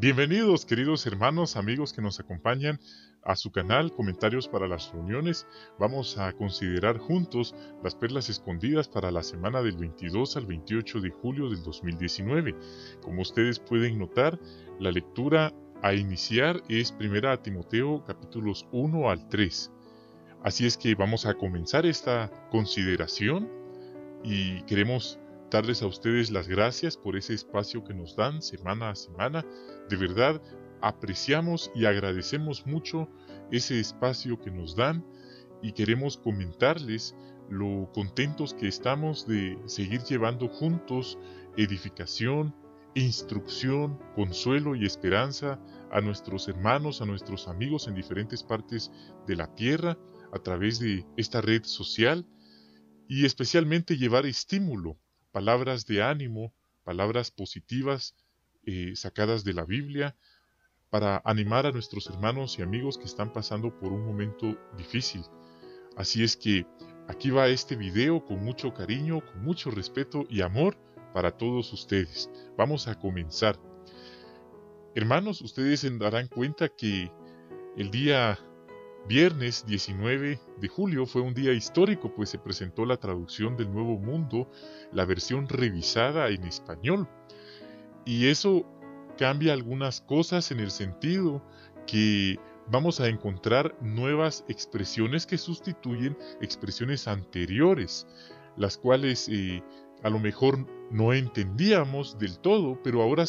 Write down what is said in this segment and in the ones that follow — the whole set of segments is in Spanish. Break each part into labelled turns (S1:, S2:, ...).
S1: Bienvenidos, queridos hermanos, amigos que nos acompañan a su canal Comentarios para las Reuniones. Vamos a considerar juntos las perlas escondidas para la semana del 22 al 28 de julio del 2019. Como ustedes pueden notar, la lectura a iniciar es 1 Timoteo capítulos 1 al 3. Así es que vamos a comenzar esta consideración y queremos darles a ustedes las gracias por ese espacio que nos dan semana a semana. De verdad, apreciamos y agradecemos mucho ese espacio que nos dan y queremos comentarles lo contentos que estamos de seguir llevando juntos edificación, instrucción, consuelo y esperanza a nuestros hermanos, a nuestros amigos en diferentes partes de la tierra a través de esta red social. Y especialmente llevar estímulo, palabras de ánimo, palabras positivas sacadas de la Biblia, para animar a nuestros hermanos y amigos que están pasando por un momento difícil. Así es que aquí va este video con mucho cariño, con mucho respeto y amor para todos ustedes. Vamos a comenzar. Hermanos, ustedes se darán cuenta que el día Viernes 19 de julio fue un día histórico, pues se presentó la traducción del Nuevo Mundo, la versión revisada en español. Y eso cambia algunas cosas en el sentido que vamos a encontrar nuevas expresiones que sustituyen expresiones anteriores, las cuales a lo mejor no entendíamos del todo, pero ahora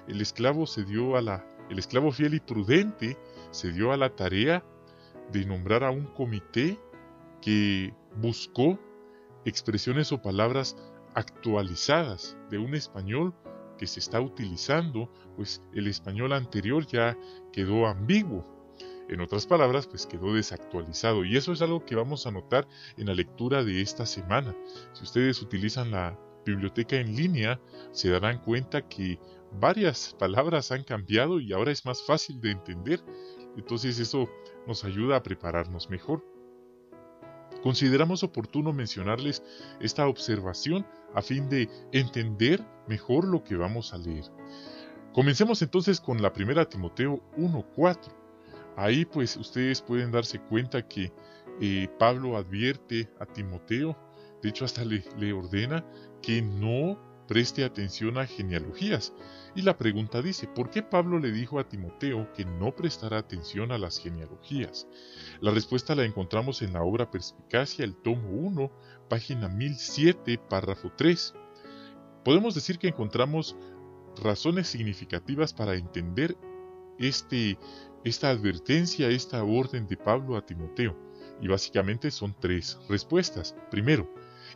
S1: el esclavo fiel y prudente se dio a la tarea de nombrar a un comité que buscó expresiones o palabras actualizadas de un español que se está utilizando, pues el español anterior ya quedó ambiguo. En otras palabras, pues quedó desactualizado. Y eso es algo que vamos a notar en la lectura de esta semana. Si ustedes utilizan la biblioteca en línea, se darán cuenta que varias palabras han cambiado y ahora es más fácil de entender. Entonces eso nos ayuda a prepararnos mejor. Consideramos oportuno mencionarles esta observación a fin de entender mejor lo que vamos a leer. Comencemos entonces con la 1 Timoteo 1:4. Ahí pues ustedes pueden darse cuenta que Pablo advierte a Timoteo, de hecho hasta le ordena que no preste atención a genealogías. Y la pregunta dice, ¿por qué Pablo le dijo a Timoteo que no prestara atención a las genealogías? La respuesta la encontramos en la obra Perspicacia, el tomo 1, página 1007, párrafo 3. Podemos decir que encontramos razones significativas para entender esta advertencia, esta orden de Pablo a Timoteo. Y básicamente son tres respuestas. Primero,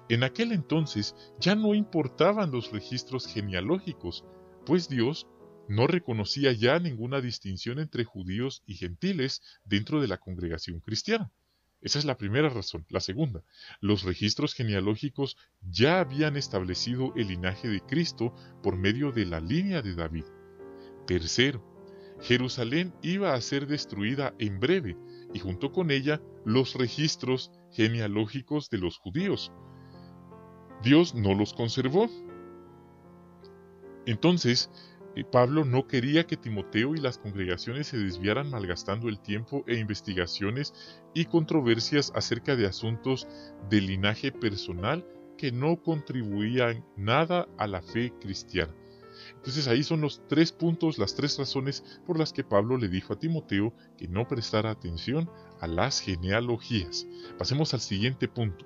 S1: en aquel entonces ya no importaban los registros genealógicos, pues Dios no reconocía ya ninguna distinción entre judíos y gentiles dentro de la congregación cristiana. Esa es la primera razón. La segunda, los registros genealógicos ya habían establecido el linaje de Cristo por medio de la línea de David. Tercero, Jerusalén iba a ser destruida en breve, y junto con ella los registros genealógicos de los judíos. Dios no los conservó. Entonces, Pablo no quería que Timoteo y las congregaciones se desviaran malgastando el tiempo e investigaciones y controversias acerca de asuntos de linaje personal que no contribuían nada a la fe cristiana. Entonces ahí son los tres puntos, las tres razones por las que Pablo le dijo a Timoteo que no prestara atención a las genealogías. Pasemos al siguiente punto.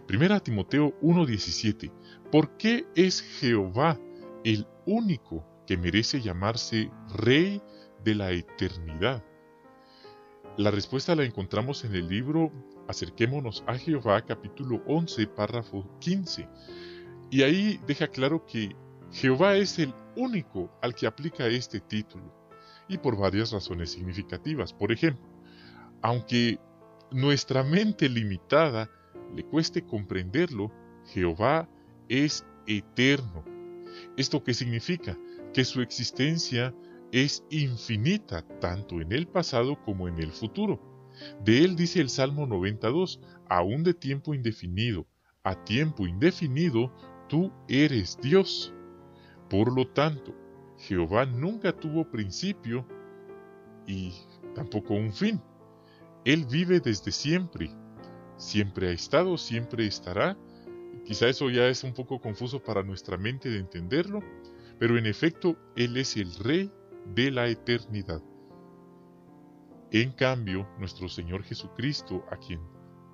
S1: 1 Timoteo 1:17. ¿Por qué es Jehová el único que merece llamarse Rey de la eternidad? La respuesta la encontramos en el libro Acerquémonos a Jehová, capítulo 11, párrafo 15. Y ahí deja claro que Jehová es el único al que aplica este título, y por varias razones significativas. Por ejemplo, aunque nuestra mente limitada le cueste comprenderlo, Jehová es eterno. ¿Esto qué significa? Que su existencia es infinita, tanto en el pasado como en el futuro. De él dice el Salmo 92, aún de tiempo indefinido, a tiempo indefinido, tú eres Dios. Por lo tanto, Jehová nunca tuvo principio y tampoco un fin. Él vive desde siempre. Siempre ha estado, siempre estará. Quizá eso ya es un poco confuso para nuestra mente de entenderlo, pero en efecto, Él es el Rey de la eternidad. En cambio, nuestro Señor Jesucristo, a quien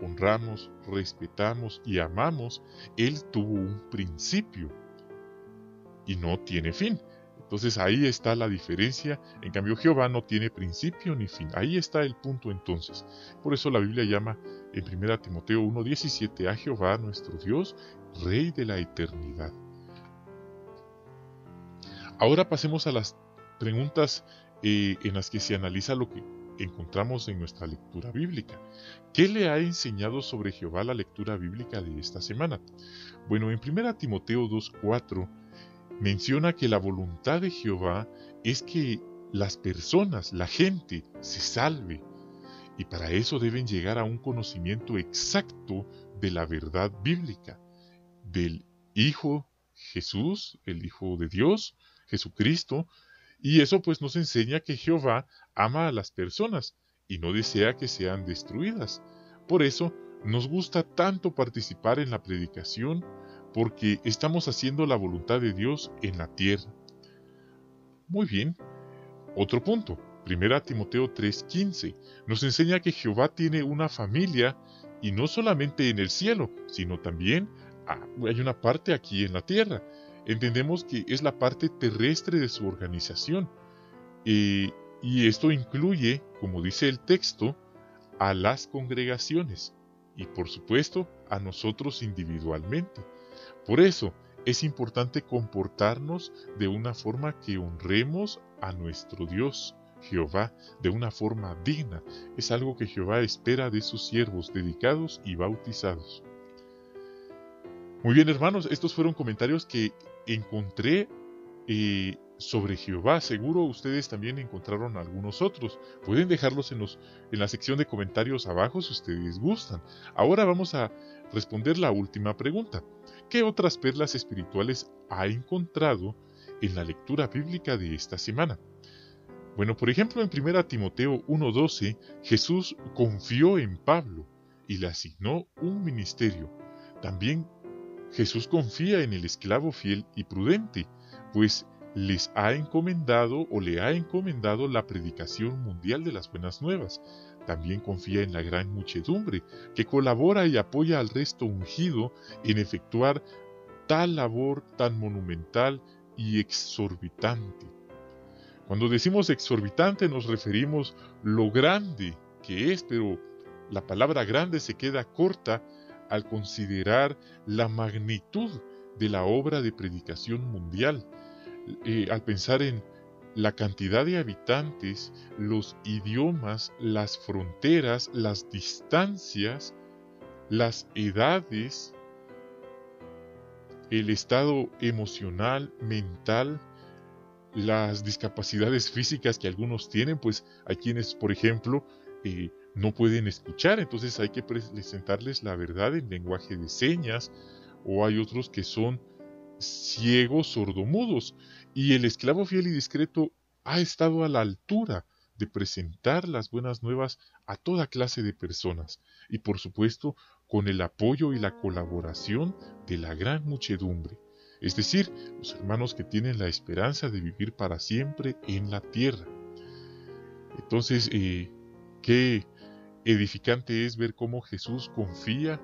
S1: honramos, respetamos y amamos, Él tuvo un principio y no tiene fin. Entonces ahí está la diferencia. En cambio, Jehová no tiene principio ni fin. Ahí está el punto entonces. Por eso la Biblia llama en 1 Timoteo 1:17 a Jehová nuestro Dios, Rey de la eternidad. Ahora pasemos a las preguntas en las que se analiza lo que encontramos en nuestra lectura bíblica. ¿Qué le ha enseñado sobre Jehová la lectura bíblica de esta semana? Bueno, en 1 Timoteo 2:4 menciona que la voluntad de Jehová es que las personas, la gente, se salve. Y para eso deben llegar a un conocimiento exacto de la verdad bíblica, del Hijo Jesús, el Hijo de Dios, Jesucristo. Y eso pues nos enseña que Jehová ama a las personas y no desea que sean destruidas. Por eso nos gusta tanto participar en la predicación, porque estamos haciendo la voluntad de Dios en la tierra. Muy bien. Otro punto. 1 Timoteo 3:15 nos enseña que Jehová tiene una familia y no solamente en el cielo, sino también hay una parte aquí en la tierra. Entendemos que es la parte terrestre de su organización. Y esto incluye, como dice el texto, a las congregaciones y por supuesto a nosotros individualmente. Por eso es importante comportarnos de una forma que honremos a nuestro Dios, Jehová, de una forma digna. Es algo que Jehová espera de sus siervos dedicados y bautizados. Muy bien, hermanos, estos fueron comentarios que encontré sobre Jehová. Seguro ustedes también encontraron algunos otros. Pueden dejarlos en la sección de comentarios abajo si ustedes gustan. Ahora vamos a responder la última pregunta. ¿Qué otras perlas espirituales ha encontrado en la lectura bíblica de esta semana? Bueno, por ejemplo, en 1 Timoteo 1:12, Jesús confió en Pablo y le asignó un ministerio. También Jesús confía en el esclavo fiel y prudente, pues les ha encomendado o le ha encomendado la predicación mundial de las buenas nuevas. También confía en la gran muchedumbre, que colabora y apoya al resto ungido en efectuar tal labor tan monumental y exorbitante. Cuando decimos exorbitante nos referimos lo grande que es, pero la palabra grande se queda corta al considerar la magnitud de la obra de predicación mundial, al pensar en la cantidad de habitantes, los idiomas, las fronteras, las distancias, las edades, el estado emocional, mental, las discapacidades físicas que algunos tienen, pues hay quienes, por ejemplo, no pueden escuchar, entonces hay que presentarles la verdad en lenguaje de señas, o hay otros que son ciegos, sordomudos, y el esclavo fiel y discreto ha estado a la altura de presentar las buenas nuevas a toda clase de personas, y por supuesto con el apoyo y la colaboración de la gran muchedumbre, es decir, los hermanos que tienen la esperanza de vivir para siempre en la tierra. Entonces, qué edificante es ver cómo Jesús confía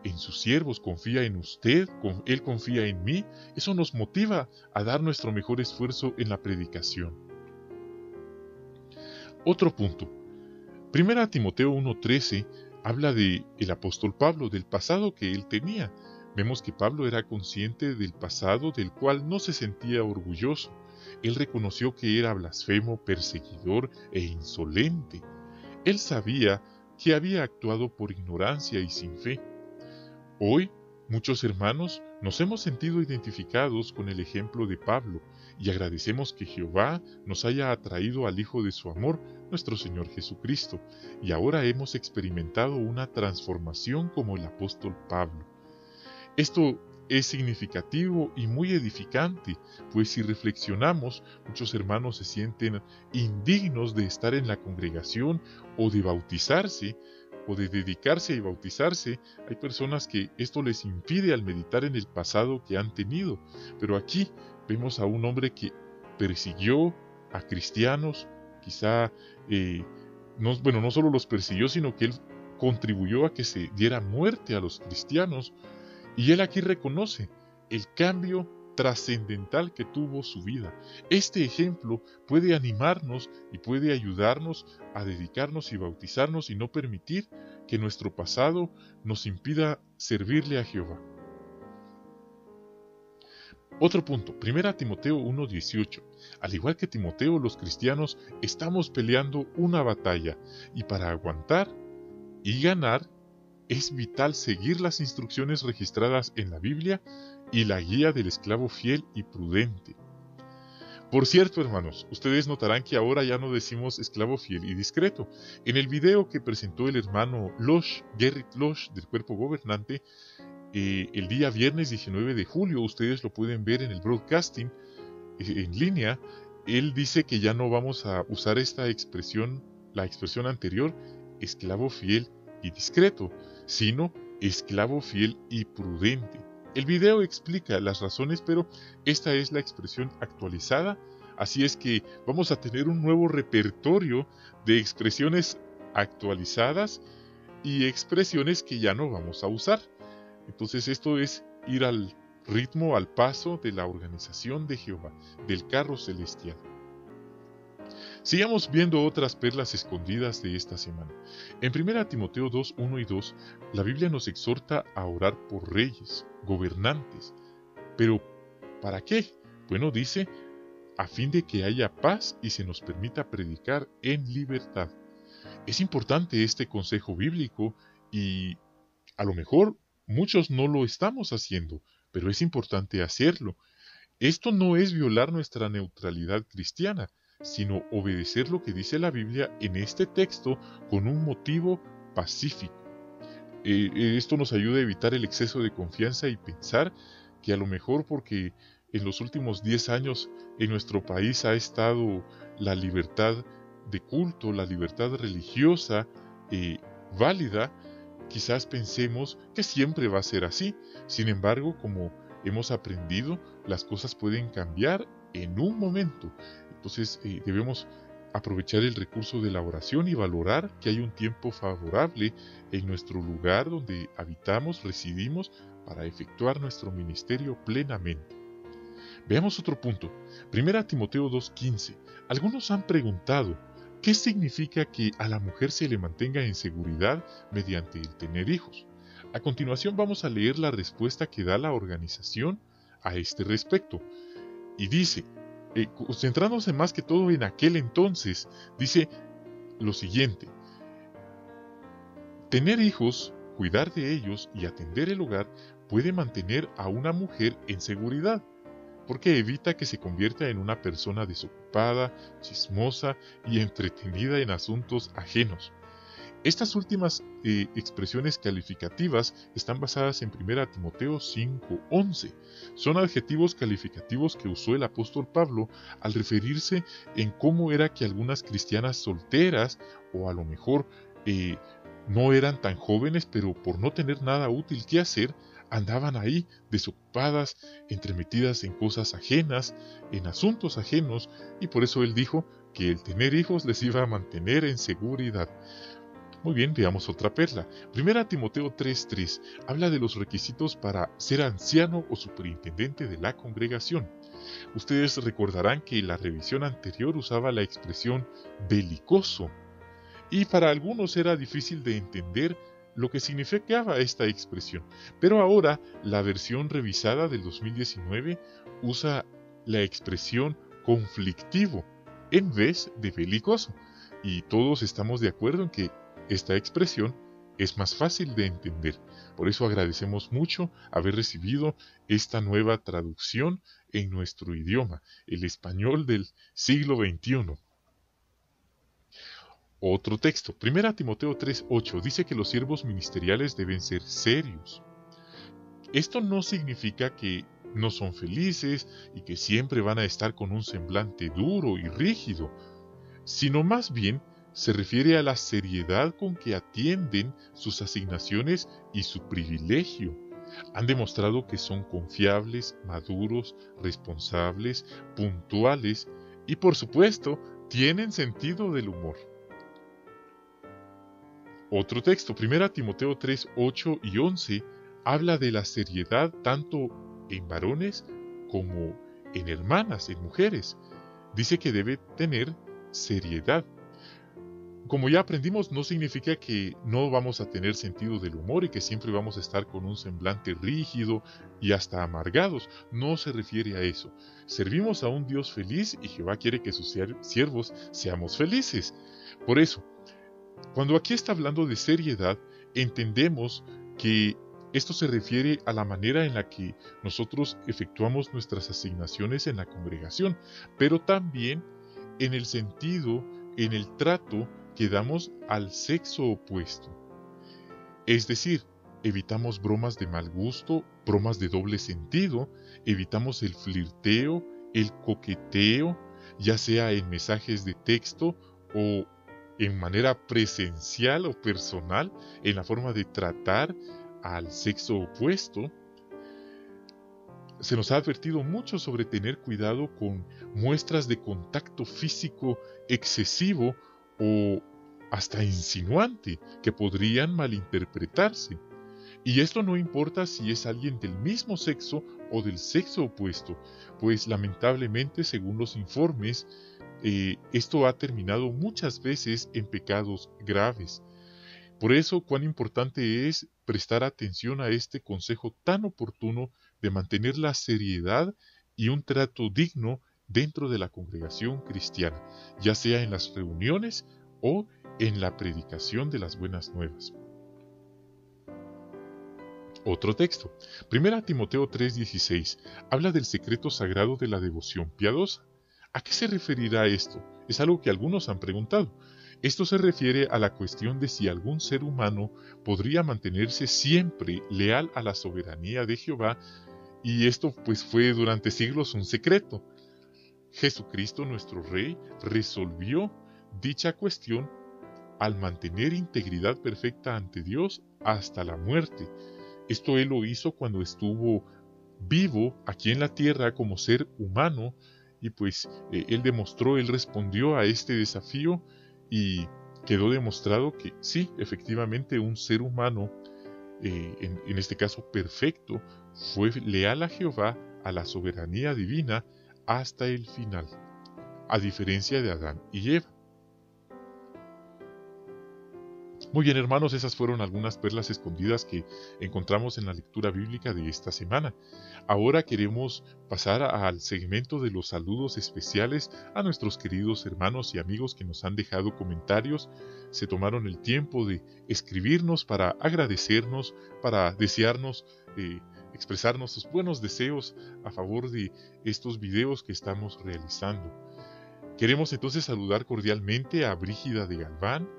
S1: en sus siervos, confía en usted, Él confía en mí. Eso nos motiva a dar nuestro mejor esfuerzo en la predicación. Otro punto. 1 Timoteo 1:13 habla del apóstol Pablo, del pasado que él tenía. Vemos que Pablo era consciente del pasado del cual no se sentía orgulloso. Él reconoció que era blasfemo, perseguidor e insolente. Él sabía que había actuado por ignorancia y sin fe. Hoy, muchos hermanos nos hemos sentido identificados con el ejemplo de Pablo y agradecemos que Jehová nos haya atraído al Hijo de su amor, nuestro Señor Jesucristo, y ahora hemos experimentado una transformación como el apóstol Pablo. Esto es significativo y muy edificante, pues si reflexionamos, muchos hermanos se sienten indignos de estar en la congregación o de bautizarse, o de dedicarse y bautizarse. Hay personas que esto les impide al meditar en el pasado que han tenido, pero aquí vemos a un hombre que persiguió a cristianos, quizá, no solo los persiguió, sino que él contribuyó a que se diera muerte a los cristianos, y él aquí reconoce el cambio trascendental que tuvo su vida. Este ejemplo puede animarnos y puede ayudarnos a dedicarnos y bautizarnos y no permitir que nuestro pasado nos impida servirle a Jehová. Otro punto, 1 Timoteo 1:18. Al igual que Timoteo, los cristianos estamos peleando una batalla, y para aguantar y ganar es vital seguir las instrucciones registradas en la Biblia y la guía del esclavo fiel y prudente. Por cierto, hermanos, ustedes notarán que ahora ya no decimos esclavo fiel y discreto. En el video que presentó el hermano Gerrit Losch del Cuerpo Gobernante, el día viernes 19 de julio, ustedes lo pueden ver en el broadcasting en línea, él dice que ya no vamos a usar esta expresión, la expresión anterior, esclavo fiel y discreto, sino esclavo fiel y prudente. El video explica las razones, pero esta es la expresión actualizada, así es que vamos a tener un nuevo repertorio de expresiones actualizadas y expresiones que ya no vamos a usar. Entonces esto es ir al ritmo, al paso de la organización de Jehová, del carro celestial. Sigamos viendo otras perlas escondidas de esta semana. En 1 Timoteo 2, 1 y 2, la Biblia nos exhorta a orar por reyes, gobernantes. ¿Pero para qué? Bueno, dice, a fin de que haya paz y se nos permita predicar en libertad. Es importante este consejo bíblico y a lo mejor muchos no lo estamos haciendo, pero es importante hacerlo. Esto no es violar nuestra neutralidad cristiana, sino obedecer lo que dice la Biblia en este texto con un motivo pacífico. Esto nos ayuda a evitar el exceso de confianza y pensar que a lo mejor porque en los últimos 10 años en nuestro país ha estado la libertad de culto, la libertad religiosa válida, quizás pensemos que siempre va a ser así. Sin embargo, como hemos aprendido, las cosas pueden cambiar en un momento. Entonces debemos aprovechar el recurso de la oración y valorar que hay un tiempo favorable en nuestro lugar donde habitamos, residimos, para efectuar nuestro ministerio plenamente. Veamos otro punto. 1 Timoteo 2:15. Algunos han preguntado, ¿qué significa que a la mujer se le mantenga en seguridad mediante el tener hijos? A continuación vamos a leer la respuesta que da la organización a este respecto. Y dice, centrándose más que todo en aquel entonces, dice lo siguiente: tener hijos, cuidar de ellos y atender el hogar puede mantener a una mujer en seguridad, porque evita que se convierta en una persona desocupada, chismosa y entretenida en asuntos ajenos. Estas últimas expresiones calificativas están basadas en 1 Timoteo 5:11. Son adjetivos calificativos que usó el apóstol Pablo al referirse en cómo era que algunas cristianas solteras, o a lo mejor no eran tan jóvenes, pero por no tener nada útil que hacer, andaban ahí desocupadas, entremetidas en cosas ajenas, en asuntos ajenos, y por eso él dijo que el tener hijos les iba a mantener en seguridad. Muy bien, veamos otra perla. 1 Timoteo 3:3 habla de los requisitos para ser anciano o superintendente de la congregación. Ustedes recordarán que la revisión anterior usaba la expresión belicoso, y para algunos era difícil de entender lo que significaba esta expresión. Pero ahora la versión revisada del 2019 usa la expresión conflictivo en vez de belicoso, y todos estamos de acuerdo en que esta expresión es más fácil de entender. Por eso agradecemos mucho haber recibido esta nueva traducción en nuestro idioma, el español del siglo XXI. Otro texto, 1 Timoteo 3:8, dice que los siervos ministeriales deben ser serios. Esto no significa que no son felices y que siempre van a estar con un semblante duro y rígido, sino más bien se refiere a la seriedad con que atienden sus asignaciones y su privilegio. Han demostrado que son confiables, maduros, responsables, puntuales y, por supuesto, tienen sentido del humor. Otro texto, 1 Timoteo 3, 8 y 11, habla de la seriedad tanto en varones como en hermanas, en mujeres. Dice que debe tener seriedad. Como ya aprendimos, no significa que no vamos a tener sentido del humor y que siempre vamos a estar con un semblante rígido y hasta amargados. No se refiere a eso. Servimos a un Dios feliz y Jehová quiere que sus siervos seamos felices. Por eso, cuando aquí está hablando de seriedad, entendemos que esto se refiere a la manera en la que nosotros efectuamos nuestras asignaciones en la congregación, pero también en el sentido, en el trato que damos al sexo opuesto. Es decir, evitamos bromas de mal gusto, bromas de doble sentido, evitamos el flirteo, el coqueteo, ya sea en mensajes de texto o en manera presencial o personal, en la forma de tratar al sexo opuesto. Se nos ha advertido mucho sobre tener cuidado con muestras de contacto físico excesivo o hasta insinuante que podrían malinterpretarse. Y esto no importa si es alguien del mismo sexo o del sexo opuesto, pues lamentablemente, según los informes, esto ha terminado muchas veces en pecados graves. Por eso, cuán importante es prestar atención a este consejo tan oportuno de mantener la seriedad y un trato digno dentro de la congregación cristiana, ya sea en las reuniones o en la predicación de las buenas nuevas. Otro texto, 1 Timoteo 3:16, habla del secreto sagrado de la devoción piadosa. ¿A qué se referirá esto? Es algo que algunos han preguntado. Esto se refiere a la cuestión de si algún ser humano podría mantenerse siempre leal a la soberanía de Jehová, y esto pues fue durante siglos un secreto. Jesucristo, nuestro Rey, resolvió dicha cuestión al mantener integridad perfecta ante Dios hasta la muerte. Esto Él lo hizo cuando estuvo vivo aquí en la tierra como ser humano, y pues Él respondió a este desafío y quedó demostrado que sí, efectivamente un ser humano, en este caso perfecto, fue leal a Jehová, a la soberanía divina, hasta el final, a diferencia de Adán y Eva. Muy bien, hermanos, esas fueron algunas perlas escondidas que encontramos en la lectura bíblica de esta semana. Ahora queremos pasar al segmento de los saludos especiales a nuestros queridos hermanos y amigos que nos han dejado comentarios, se tomaron el tiempo de escribirnos para agradecernos, para desearnos, expresarnos sus buenos deseos a favor de estos videos que estamos realizando. Queremos entonces saludar cordialmente a Brígida de Galván.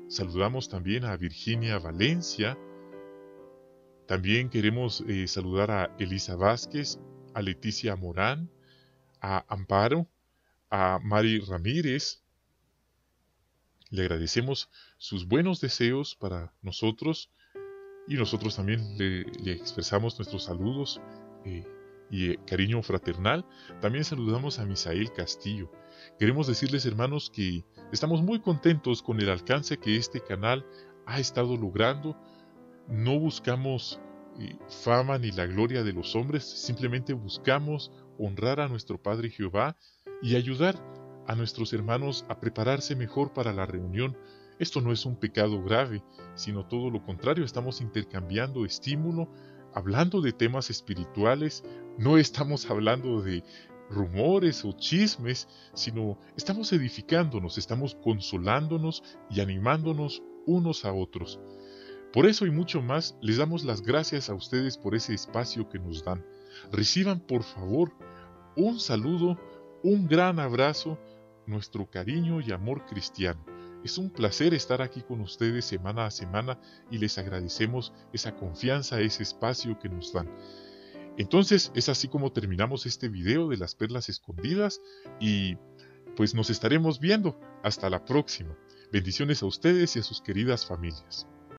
S1: Saludamos también a Virginia Valencia. También queremos saludar a Elisa Vázquez, a Leticia Morán, a Amparo, a Mari Ramírez. Le agradecemos sus buenos deseos para nosotros y nosotros también le expresamos nuestros saludos y cariño fraternal. También saludamos a Misael Castillo. Queremos decirles, hermanos, que estamos muy contentos con el alcance que este canal ha estado logrando. No buscamos fama ni la gloria de los hombres, simplemente buscamos honrar a nuestro Padre Jehová y ayudar a nuestros hermanos a prepararse mejor para la reunión. Esto no es un pecado grave, sino todo lo contrario, estamos intercambiando estímulo, hablando de temas espirituales, no estamos hablando de rumores o chismes, sino estamos edificándonos, estamos consolándonos y animándonos unos a otros. Por eso y mucho más, les damos las gracias a ustedes por ese espacio que nos dan. Reciban por favor un saludo, un gran abrazo, nuestro cariño y amor cristiano. Es un placer estar aquí con ustedes semana a semana y les agradecemos esa confianza, ese espacio que nos dan. Entonces es así como terminamos este video de las perlas escondidas y pues nos estaremos viendo. Hasta la próxima. Bendiciones a ustedes y a sus queridas familias.